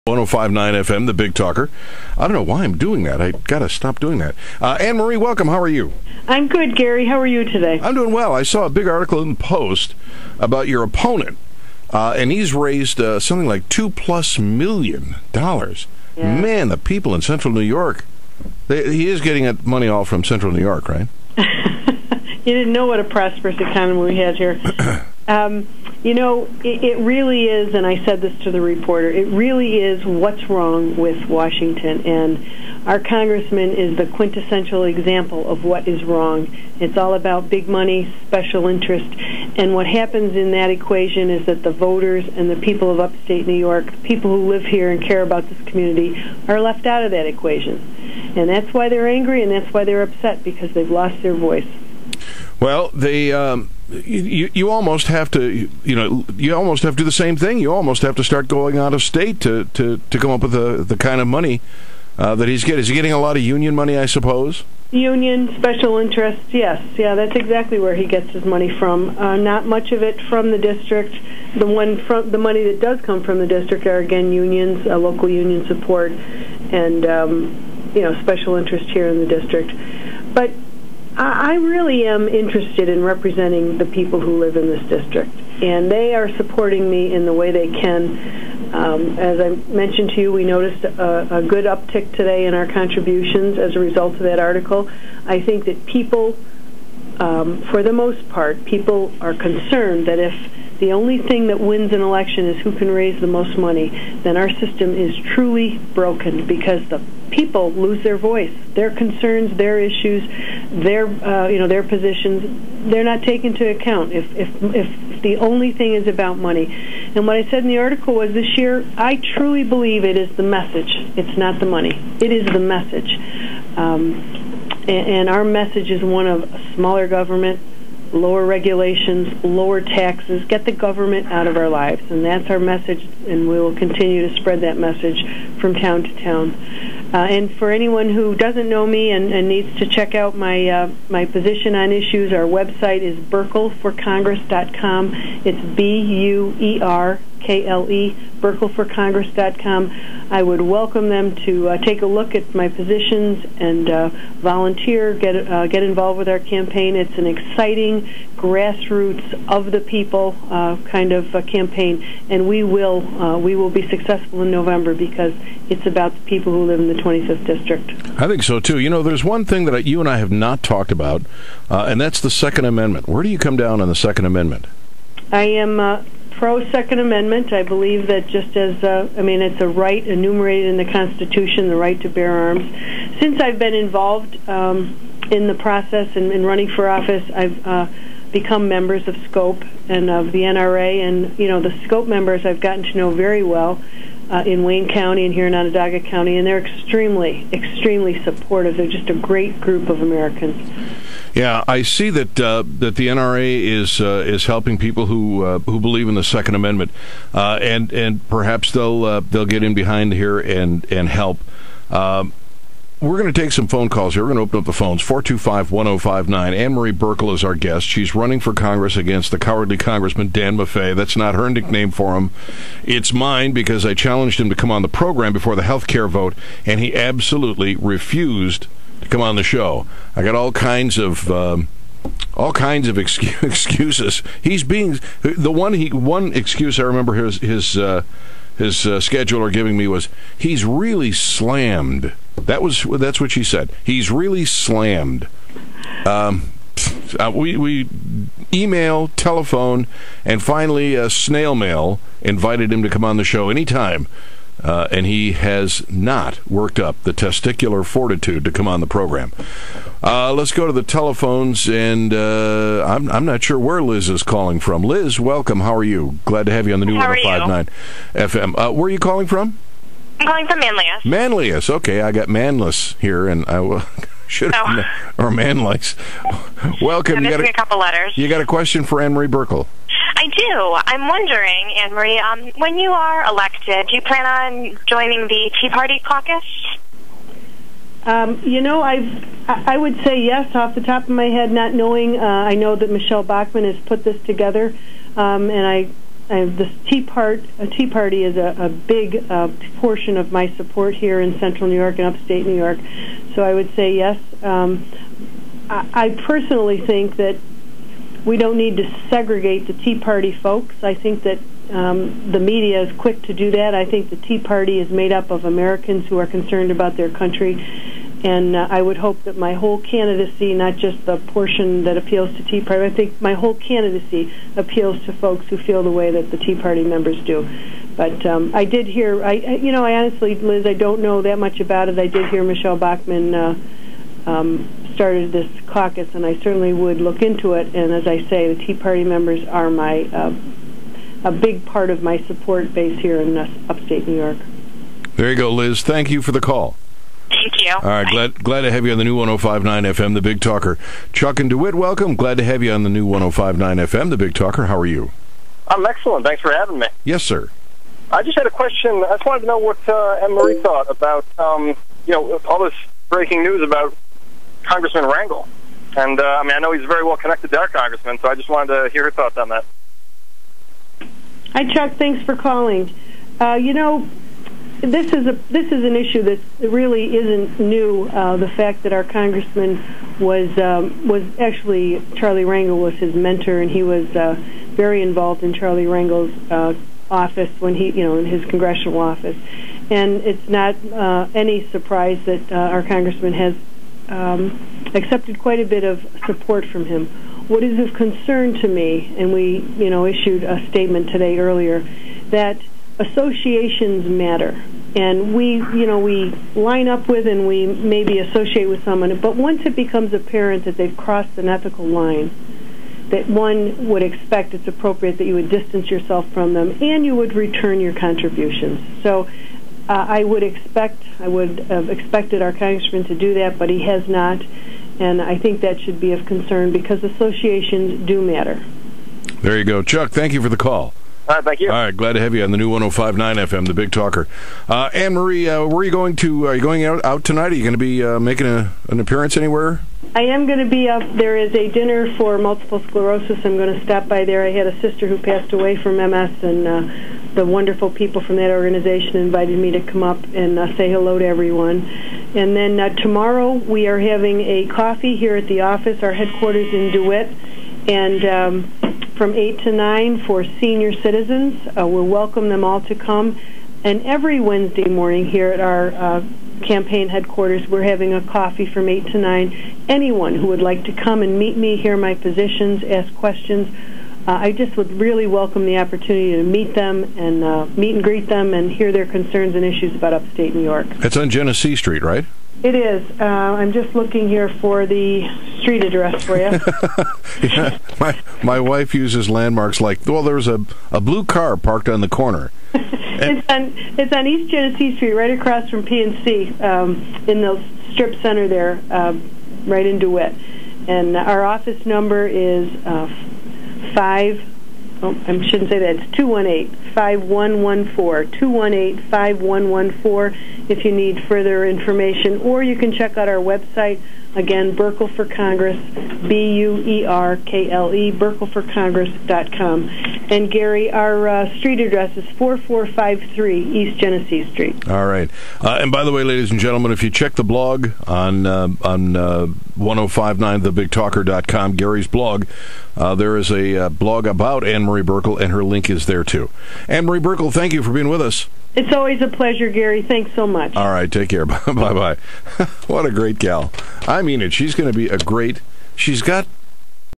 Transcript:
105.9 FM, the Big Talker. I don't know why I'm doing that. I got to stop doing that. Anne Marie, welcome. How are you? I'm good, Gary. How are you today? I'm doing well. I saw a big article in the Post about your opponent, and he's raised something like $2+ million. Yeah. Man, the people in Central New York, he is getting money all from Central New York, right? You didn't know what a prosperous economy we had here. It really is, and I said this to the reporter, it really is what's wrong with Washington, and our congressman is the quintessential example of what is wrong. It's all about big money, special interest, and what happens in that equation is that the voters and the people of upstate New York, the people who live here and care about this community, are left out of that equation. And that's why they're angry, and that's why they're upset, because they've lost their voice. Well, you almost have to, you almost have to do the same thing. You almost have to start going out of state to come up with the kind of money that he's getting. Is he getting a lot of union money, I suppose? Union, special interest, yes. Yeah, that's exactly where he gets his money from. Not much of it from the district. The money that does come from the district are, again, unions, local union support, and, special interest here in the district. But I really am interested in representing the people who live in this district, and they are supporting me in the way they can. As I mentioned to you, we noticed a good uptick today in our contributions as a result of that article. I think that people, for the most part, people are concerned that if the only thing that wins an election is who can raise the most money, then our system is truly broken, because the people lose their voice, their concerns, their issues, their positions. They're not taken into account if the only thing is about money. And what I said in the article was, this year, I truly believe it is the message. It's not the money. It is the message. And our message is one of smaller government, lower regulations, lower taxes, get the government out of our lives. And that's our message, and we will continue to spread that message from town to town. And for anyone who doesn't know me and needs to check out my position on issues, our website is burkleforcongress.com. It's BUERKLE, burkleforcongress.com. I would welcome them to take a look at my positions and volunteer, get involved with our campaign. It's an exciting, grassroots, of the people kind of campaign, and we will be successful in November, because it's about the people who live in the 25th District. I think so, too. There's one thing that you and I have not talked about, and that's the Second Amendment. Where do you come down on the Second Amendment? I am pro-Second Amendment. I believe that just as, it's a right enumerated in the Constitution, the right to bear arms. Since I've been involved in the process and running for office, I've become members of SCOPE and of the NRA, and, the SCOPE members I've gotten to know very well in Wayne County and here in Onondaga County, and they're extremely, extremely supportive. They're just a great group of Americans. Yeah, I see that the NRA is helping people who believe in the Second Amendment, and perhaps they'll get in behind here and help. We're going to take some phone calls here. We're going to open up the phones. 425-1059. Anne Marie Burkle is our guest. She's running for Congress against the cowardly Congressman Dan Maffei. That's not her nickname for him. It's mine, because I challenged him to come on the program before the health care vote, and he absolutely refused to come on the show. I got all kinds of excuses. He's being one excuse I remember his scheduler giving me was, he's really slammed. That's what she said. He's really slammed. We email, telephone, and finally snail mail invited him to come on the show anytime. And he has not worked up the testicular fortitude to come on the program. Let's go to the telephones, and I'm not sure where Liz is calling from. Liz, welcome. How are you? Glad to have you on the new 105.9 FM. Where are you calling from? I'm calling from Manlius. Manlius. Okay, I got Manless here, and I should have or Manlius. Welcome. I'm missing a couple letters. You got a question for Anne Marie Burkle? I do. I'm wondering, Anne Marie, when you are elected, do you plan on joining the Tea Party caucus? I would say yes off the top of my head, not knowing. I know that Michelle Bachmann has put this together, and the Tea Party is a big portion of my support here in Central New York and Upstate New York. So I would say yes. I personally think that we don't need to segregate the Tea Party folks. I think that the media is quick to do that. I think the Tea Party is made up of Americans who are concerned about their country. And I would hope that my whole candidacy, not just the portion that appeals to Tea Party, I think my whole candidacy appeals to folks who feel the way that the Tea Party members do. But I did hear, I honestly, Liz, I don't know that much about it. I did hear Michelle Bachmann started this caucus, and I certainly would look into it. And as I say, the Tea Party members are a big part of my support base here in upstate New York. There you go, Liz. Thank you for the call. Thank you. All right, glad to have you on the new 105.9 FM, The Big Talker. Chuck and DeWitt, welcome. Glad to have you on the new 105.9 FM, The Big Talker. How are you? I'm excellent. Thanks for having me. Yes, sir. I just had a question. I just wanted to know what Anne Marie thought about, all this breaking news about Congressman Rangel. And, I know he's very well connected to our congressman, so I just wanted to hear her thoughts on that. Hi, Chuck. Thanks for calling. This is an issue that really isn't new. The fact that our congressman was actually Charlie Rangel was his mentor, and he was very involved in Charlie Rangel's office when he, in his congressional office. And it's not any surprise that our congressman has accepted quite a bit of support from him. What is of concern to me, and we, issued a statement today earlier, that associations matter. And we line up with and we maybe associate with someone, but once it becomes apparent that they've crossed an ethical line, that one would expect it's appropriate that you would distance yourself from them and you would return your contributions. So I would have expected our congressman to do that, but he has not, and I think that should be of concern because associations do matter. There you go. Chuck, thank you for the call. All right, thank you. All right, glad to have you on the new 105.9 FM, The Big Talker. Anne Marie, where are you going to? Are you going out tonight? Are you going to be making an appearance anywhere? I am going to be up. There is a dinner for multiple sclerosis. I'm going to stop by there. I had a sister who passed away from MS, and the wonderful people from that organization invited me to come up and say hello to everyone. And then tomorrow we are having a coffee here at the office, our headquarters in DeWitt, and from 8 to 9 for senior citizens. We'll welcome them all to come. And every Wednesday morning here at our campaign headquarters, we're having a coffee from 8 to 9. Anyone who would like to come and meet me, hear my positions, ask questions, I just would really welcome the opportunity to meet them and meet and greet them and hear their concerns and issues about upstate New York. It's on Genesee Street, right? It is. I'm just looking here for the street address for you. Yeah, my wife uses landmarks like, there's a blue car parked on the corner. It's on East Genesee Street, right across from PNC, in the strip center there, right in DeWitt. And our office number is I shouldn't say that. It's 218-5114. 218-5114 if you need further information. Or you can check out our website, again, Burkle for Congress, BUERKLE, burkleforcongress.com. And, Gary, our street address is 4453 East Genesee Street. All right. And by the way, ladies and gentlemen, if you check the blog on 1059thebigtalker.com, Gary's blog, there is a blog about Anne Marie Burkle, and her link is there, too. Anne Marie Burkle, thank you for being with us. It's always a pleasure, Gary. Thanks so much. All right, take care. Bye-bye. What a great gal. I mean it. She's going to be a great... She's got